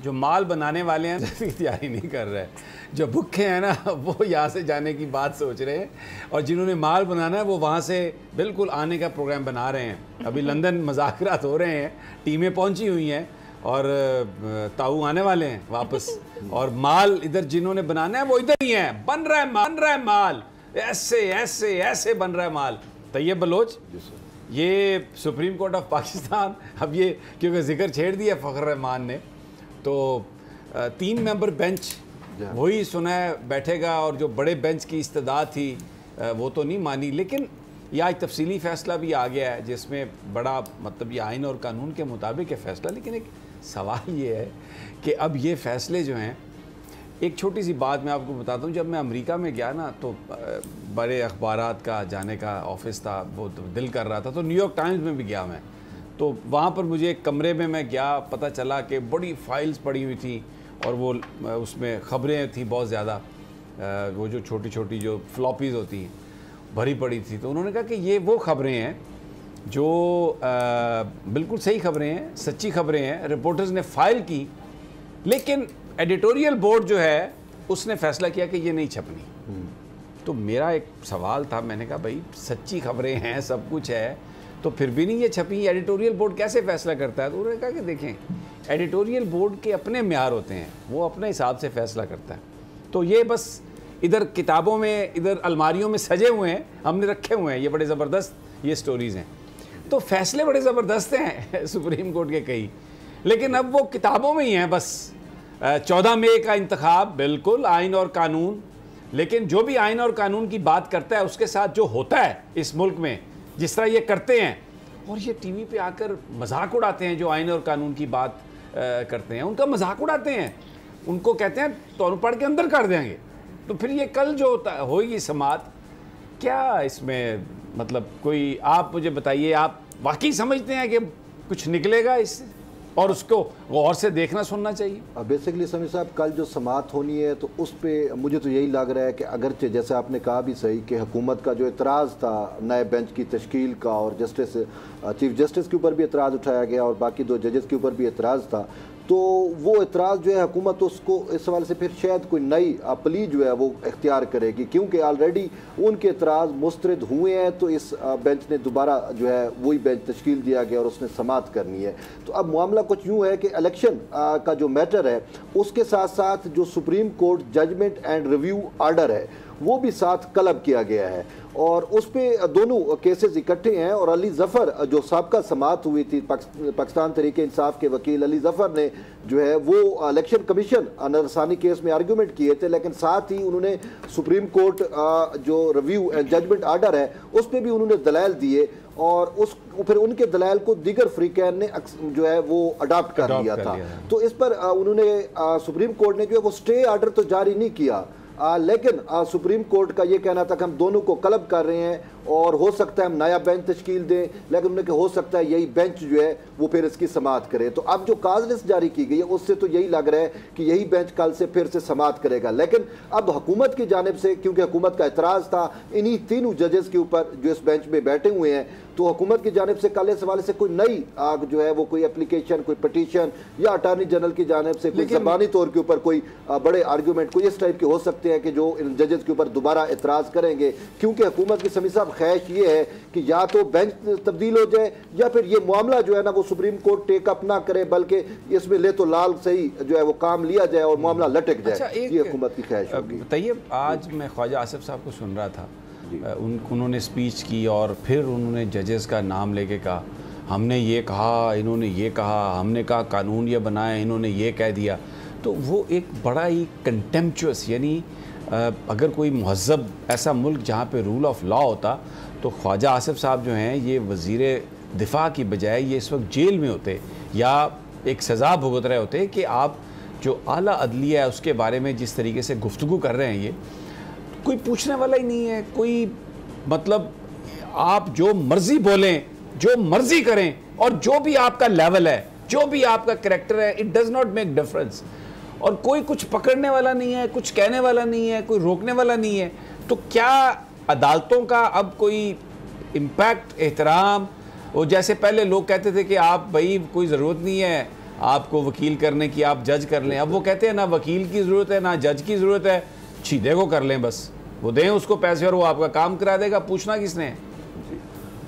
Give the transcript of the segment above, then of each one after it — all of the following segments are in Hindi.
जो माल बनाने वाले हैं की तैयारी नहीं कर रहे, जो भूखे हैं ना वो यहाँ से जाने की बात सोच रहे हैं, और जिन्होंने माल बनाना है वो वहाँ से बिल्कुल आने का प्रोग्राम बना रहे हैं। अभी लंदन मुज़ाकरात हो रहे हैं, टीमें पहुँची हुई हैं और ताऊ आने वाले हैं वापस, और माल इधर जिन्होंने बनाना है वो इधर ही हैं। बन रहा है माल, ऐसे ऐसे ऐसे बन रहा है माल। तैयब बलोच, ये सुप्रीम कोर्ट ऑफ पाकिस्तान, अब ये क्योंकि जिक्र छेड़ दिया फ़खर रहमान ने, तो 3 मेंबर बेंच वही सुना है बैठेगा, और जो बड़े बेंच की इस्तदा थी वो तो नहीं मानी। लेकिन यह आज तफसीली फ़ैसला भी आ गया है जिसमें बड़ा मतलब ये आइन और कानून के मुताबिक है फ़ैसला। लेकिन एक सवाल ये है कि अब ये फ़ैसले जो हैं, एक छोटी सी बात मैं आपको बताता हूँ। जब मैं अमेरिका में गया ना तो बड़े अखबारात का जाने का ऑफिस था, वो तो दिल कर रहा था, तो न्यूयॉर्क टाइम्स में भी गया मैं। तो वहाँ पर मुझे एक कमरे में मैं गया, पता चला कि बड़ी फाइल्स पड़ी हुई थी और वो उसमें ख़बरें थी बहुत ज़्यादा, वो जो छोटी छोटी जो फ्लॉपीज़ होती हैं भरी पड़ी थी। तो उन्होंने कहा कि ये वो ख़बरें हैं जो बिल्कुल सही ख़बरें हैं, सच्ची ख़बरें हैं, रिपोर्टर्स ने फ़ाइल की, लेकिन एडिटोरियल बोर्ड जो है उसने फ़ैसला किया कि ये नहीं छपनी। तो मेरा एक सवाल था, मैंने कहा भाई सच्ची ख़बरें हैं, सब कुछ है, तो फिर भी नहीं ये छपी, एडिटोरियल बोर्ड कैसे फ़ैसला करता है? तो उन्होंने कहा कि देखें, एडिटोरियल बोर्ड के अपने म्यार होते हैं, वो अपने हिसाब से फ़ैसला करता है। तो ये बस इधर किताबों में, इधर अलमारियों में सजे हुए हैं, हमने रखे हुए हैं, ये बड़े ज़बरदस्त ये स्टोरीज़ हैं। तो फ़ैसले बड़े ज़बरदस्त हैं सुप्रीम कोर्ट के कई, लेकिन अब वो किताबों में ही हैं बस। 14 मई का इंतखाब, बिल्कुल आइन और कानून, लेकिन जो भी आइन और कानून की बात करता है उसके साथ जो होता है इस मुल्क में, जिस तरह ये करते हैं, और ये टीवी पे आकर मजाक उड़ाते हैं, जो आइन और कानून की बात करते हैं उनका मजाक उड़ाते हैं, उनको कहते हैं तो पढ़ के अंदर कर देंगे। तो फिर ये कल जो होगी समात, क्या इसमें मतलब कोई, आप मुझे बताइए, आप वाकई समझते हैं कि कुछ निकलेगा इससे, और उसको गौर से देखना सुनना चाहिए? बेसिकली समीर साहब, कल जो समात होनी है तो उस पर मुझे तो यही लग रहा है कि अगरचे जैसे आपने कहा भी सही कि हुकूमत का जो एतराज़ था नए बेंच की तश्कील का, और जस्टिस चीफ जस्टिस के ऊपर भी एतराज़ उठाया गया और बाकी 2 जजेस के ऊपर भी एतराज़ था, तो वो एतराज़ जो है हुकूमत उसको इस सवाल से फिर शायद कोई नई प्ली जो है वो इख्तियार करेगी, क्योंकि ऑलरेडी उनके एतराज़ मुस्तरद हुए हैं। तो इस बेंच ने दोबारा जो है वही बेंच तश्कील दिया गया और उसने समात करनी है। तो अब मामला कुछ यूँ है कि इलेक्शन का जो मैटर है उसके साथ साथ जो supreme court judgement and review order है वो भी साथ क्लब किया गया है, और उस पर दोनों केसेस इकट्ठे हैं। और अली ज़फ़र जो साबका समात हुई थी, पाकिस्तान तहरीक इंसाफ के वकील अली ज़फ़र ने जो है वो इलेक्शन कमीशन नज़रसानी केस में आर्गूमेंट किए थे, लेकिन साथ ही उन्होंने सुप्रीम कोर्ट जो रिव्यू एंड जजमेंट आर्डर है उस पर भी उन्होंने दलाइल दिए, और फिर उनके दलाइल को दीगर फ्रीकैन ने जो है वो अडॉप्ट कर लिया था। तो इस पर उन्होंने सुप्रीम कोर्ट ने जो है वो स्टे आर्डर तो जारी नहीं किया, लेकिन सुप्रीम कोर्ट का ये कहना था कि हम दोनों को क्लब कर रहे हैं और हो सकता है हम नया बेंच तश्कील दें, लेकिन उन्होंने कहा हो सकता है यही बेंच जो है वो फिर इसकी समात करे। तो अब जो काज लिस्ट जारी की गई है उससे तो यही लग रहा है कि यही बेंच कल से फिर से समात करेगा। लेकिन अब हुकूमत की जानिब से, क्योंकि हुकूमत का एतराज़ था इन्हीं 3 जजेस के ऊपर जो इस बेंच में बैठे हुए हैं, तो हुकूमत की जानिब से कल इस हवाले से कोई नई जो है वो कोई एप्लीकेशन, कोई पटिशन या अटार्नी जनरल की जानिब से कोई ज़बानी तौर के ऊपर कोई बड़े आर्गूमेंट कोई इस टाइप के हो सकते हैं कि जो इन जजेस के ऊपर दोबारा एतराज़ करेंगे, क्योंकि हुकूमत की समीर साहब ख्वाहिश ये है कि या तो बेंच तब्दील हो जाए या फिर ये मामला जो है ना वो सुप्रीम कोर्ट टेकअप ना करे, बल्कि इसमें ले तो लाल सही जो है वो काम लिया जाए और मामला लटक जाए। ये हुकूमत की ख्वाहिश होगी। बताइए, आज मैं ख्वाजा आसिफ साहब को सुन रहा था, उन्होंने स्पीच की और फिर उन्होंने जजेस का नाम लेके कहा, हमने ये कहा, इन्होंने ये कहा, हमने कहा कानून ये बनाए, इन्होंने ये कह दिया। तो वो एक बड़ा ही कंटेम्पचुअस, यानी अगर कोई महज़ब ऐसा मुल्क जहाँ पे रूल ऑफ लॉ होता तो ख्वाजा आसिफ साहब जो हैं ये वज़ीर दिफा की बजाय ये इस वक्त जेल में होते या एक सज़ा भुगत रहे होते कि आप जो आला अदलिया है उसके बारे में जिस तरीके से गुफ्तगू कर रहे हैं, ये कोई पूछने वाला ही नहीं है। कोई मतलब आप जो मर्ज़ी बोलें, जो मर्ज़ी करें, और जो भी आपका लेवल है, जो भी आपका करैक्टर है, it does not make difference. और कोई कुछ पकड़ने वाला नहीं है, कुछ कहने वाला नहीं है, कोई रोकने वाला नहीं है। तो क्या अदालतों का अब कोई इम्पैक्ट, एहतराम, वो जैसे पहले लोग कहते थे कि आप भाई कोई ज़रूरत नहीं है, आपको वकील करने की, आप जज कर लें। अब वो कहते हैं ना वकील की ज़रूरत है ना जज की ज़रूरत है, सीधे को कर लें बस, वो दें उसको पैसे और वो आपका काम करा देगा, पूछना किसने है।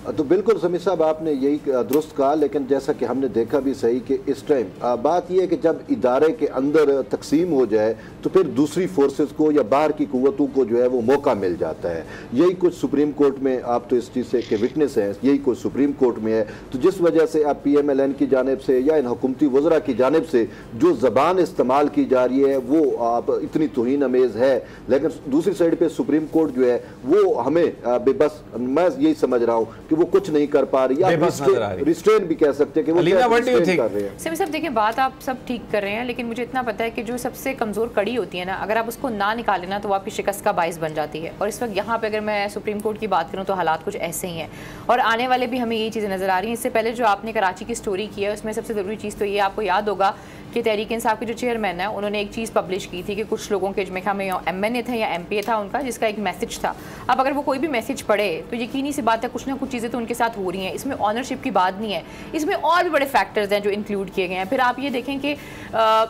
तो बिल्कुल समीर साहब आपने यही दुरुस्त कहा, लेकिन जैसा कि हमने देखा भी सही कि इस टाइम बात यह है कि जब इदारे के अंदर तकसीम हो जाए तो फिर दूसरी फोर्सेस को या बाहर की कुव्वतों को जो है वो मौका मिल जाता है। यही कुछ सुप्रीम कोर्ट में, आप तो इस चीज़ से के विटनेस हैं, यही कुछ सुप्रीम कोर्ट में है। तो जिस वजह से आप PMLN की जानिब से या इन हुकूमती वज़रा की जानिब से जो ज़बान इस्तेमाल की जा रही है वो आप इतनी तौहीन अमेज़ है, लेकिन दूसरी साइड पर सुप्रीम कोर्ट जो है वो हमें बेबस, मैं यही समझ रहा हूँ कि वो कुछ नहीं कर पा रही, रिस्ट्रेन भी कह सकते हैं कि वो कर रहे हैं। सभी सब देखिए, बात आप सब ठीक कर रहे हैं, लेकिन मुझे इतना पता है कि जो सबसे कमज़ोर कड़ी होती है ना, अगर आप उसको ना निकालें ना तो वो आपकी शिकस्त का बाइस बन जाती है। और इस वक्त यहाँ पे अगर मैं सुप्रीम कोर्ट की बात करूँ तो हालात कुछ ऐसे ही हैं और आने वाले भी हमें यही चीज़ें नज़र आ रही हैं। इससे पहले जो आपने कराची की स्टोरी की है उसमें सबसे ज़रूरी चीज़ तो ये आपको याद होगा कि तहरीक इंसाफ के जो चेयरमैन है उन्होंने एक चीज़ पब्लिश की थी कि कुछ लोगों के में MNA थे या MPA था उनका, जिसका एक मैसेज था। अब अगर वो कोई भी मैसेज पढ़े तो यकीनी सी बात है कुछ ना कुछ चीज़ें तो उनके साथ हो रही हैं। इसमें ऑनरशिप की बात नहीं है, इसमें और भी बड़े फैक्टर्स हैं जो इंक्लूड किए गए हैं। फिर आप ये देखें कि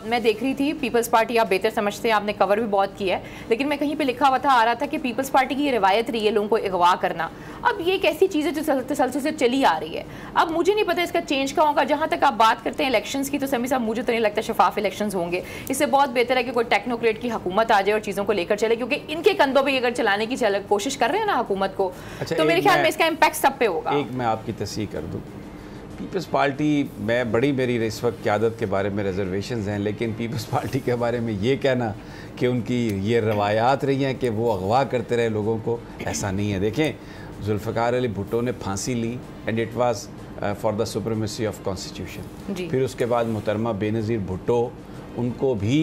मैं देख रही थी पीपल्स पार्टी, आप बेहतर समझते हैं, आपने कवर भी बहुत किया है, लेकिन मैं कहीं पर लिखा हुआ था, आ रहा था कि पीपल्स पार्टी की ये रवायत रही है लोगों को अगवा करना। अब ये एक ऐसी चीज़ है जो तसलसल से चली आ रही है। अब मुझे नहीं पता इसका चेंज का होगा। जहाँ तक आप बात करते हैं इलेक्शंस की, तो समी साहब मुझे तो नहीं लगता शफाफ इलेक्शंस होंगे। इससे बहुत बेहतर है कि कोई टेक्नोक्रेट की हुकूमत आ जाए और चीज़ों को लेकर चले, क्योंकि इनके कंधों पे अगर चलाने की कोशिश कर रहे हैं ना हुकूमत को, तो मेरे ख्याल में इसका इम्पैक्ट सब पे होगा। एक मैं आपकी तस्दीक कर दूँ, पीपल्स पार्टी में मेरी इस वक्त क़यादत के बारे में रिजर्वेशंस हैं, लेकिन पीपल्स पार्टी के बारे में ये कहना कि उनकी ये रवायात रही हैं कि वो अगवा करते रहे लोगों को, ऐसा नहीं है। देखें, जुल्फ़िकार अली भुट्टो ने फांसी ली and it was for the supremacy of constitution. फिर उसके बाद मोहतरमा बेनज़ीर भुट्टो, उनको भी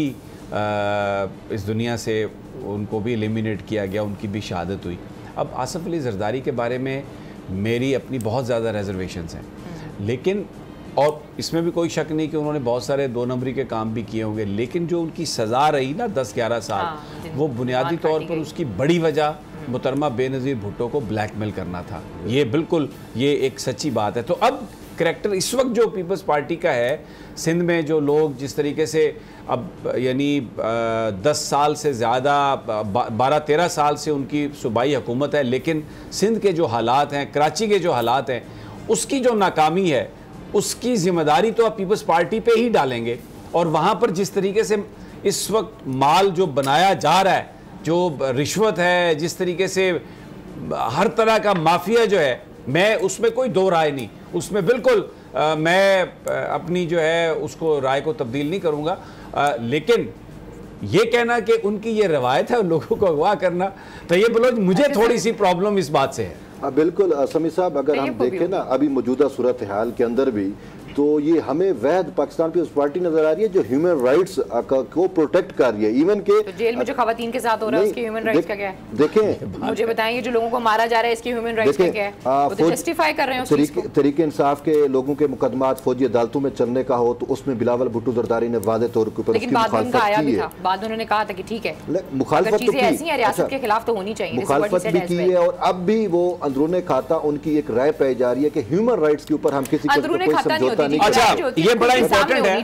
इस दुनिया से उनको भी एलिमिनेट किया गया, उनकी भी शहादत हुई। अब आसिफ अली ज़रदारी के बारे में मेरी अपनी बहुत ज़्यादा रिजर्वेशंस हैं, लेकिन और इसमें भी कोई शक नहीं कि उन्होंने बहुत सारे 2 नंबरी के काम भी किए होंगे, लेकिन जो उनकी सज़ा रही ना 10-11 साल, वो बुनियादी तौर पर उसकी बड़ी वजह मोहतरमा बेनज़ीर भुट्टो को ब्लैकमेल करना था। ये बिल्कुल ये एक सच्ची बात है। तो अब करैक्टर इस वक्त जो पीपल्स पार्टी का है सिंध में, जो लोग जिस तरीके से अब यानी 10 साल से ज़्यादा 12-13 साल से उनकी सूबाई हुकूमत है, लेकिन सिंध के जो हालात हैं, कराची के जो हालात हैं, उसकी जो नाकामी है उसकी ज़िम्मेदारी तो आप पीपल्स पार्टी पे ही डालेंगे। और वहाँ पर जिस तरीके से इस वक्त माल जो बनाया जा रहा है, जो रिश्वत है, जिस तरीके से हर तरह का माफिया जो है, मैं उसमें कोई दो राय नहीं, उसमें बिल्कुल मैं अपनी जो है उसको राय को तब्दील नहीं करूँगा, लेकिन ये कहना कि उनकी ये रवायत है लोगों को अगवा करना, तो ये बोलो मुझे थोड़ी सी प्रॉब्लम इस बात से है। बिल्कुल समी साहब, अगर हम देखें ना अभी मौजूदा सूरत हाल के अंदर भी, तो ये हमें वैध पाकिस्तान पीपल्स पार्टी नजर आ रही है जो ह्यूमन राइट्स को प्रोटेक्ट कर रही है। इवन के तो जेल में जो खवातीन के साथ हो रहा है उसके ह्यूमन राइट्स का क्या है? देखें, मुझे बताएंगे जो लोगों को मारा जा रहा है इसके ह्यूमन राइट्स का क्या है? वो तो जस्टिफाई कर रहे हैं उस चीज को। तरीके इंसाफ के लोगों के मुकदमात फौजी अदालतों में चलने का हो तो उसमें बिलावल भुट्टो जरदारी ने वादे तौर पर उसकी मुखालफत की है। बाद उन्होंने कहा था कि ठीक है, मुखालफत तो ऐसी है रियासत के खिलाफ तो होनी चाहिए, मुखालफत भी की है। और अब भी वो अंदरूने खाता उनकी एक राय पाई जा रही है कि ह्यूमन राइट्स के ऊपर हम किसी को कोई समझौता नहीं। ये बड़ा इंपॉर्टेंट है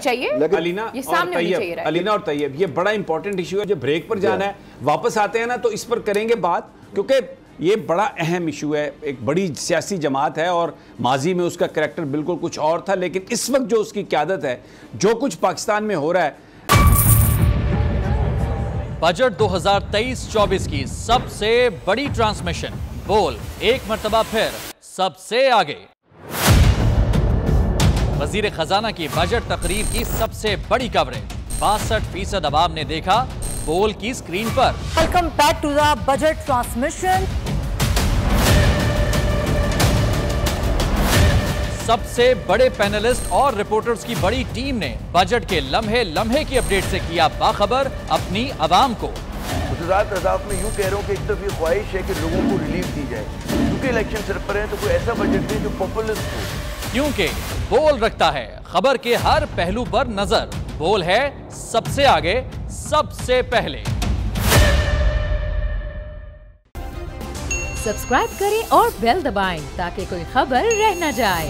अलीना और तैयब, ये बड़ा इंपॉर्टेंट इशू है। जो ब्रेक पर जाना है, वापस आते हैं ना तो इस पर करेंगे बात, क्योंकि ये बड़ा अहम इशू है। एक बड़ी सियासी जमात है और माजी में उसका करैक्टर बिल्कुल कुछ और था, लेकिन इस वक्त जो उसकी क़यादत है, जो कुछ पाकिस्तान में हो रहा है। बजट 2023-24 की सबसे बड़ी ट्रांसमिशन, बोल एक मर्तबा फिर सबसे आगे। वजीर खजाना की बजट तकरीर की सबसे बड़ी कवरेज 62% अवाम ने देखा बोल की स्क्रीन पर। Welcome back to the budget transmission. सबसे बड़े पैनलिस्ट और रिपोर्टर्स की बड़ी टीम ने बजट के लम्हे लम्हे की अपडेट से किया बाखबर अपनी अवाम को। में यूँ कह रहा हूँ कि एक तरफ ये ख्वाहिश है कि लोगों को रिलीफ दी जाए, क्योंकि इलेक्शन सर पर है, तो कोई ऐसा बजट दे जो पॉपुलिस्ट हो, क्योंकि बोल रखता है खबर के हर पहलू पर नजर। बोल है सबसे आगे, सबसे पहले। सब्सक्राइब करें और बेल दबाएं ताकि कोई खबर रह न जाए।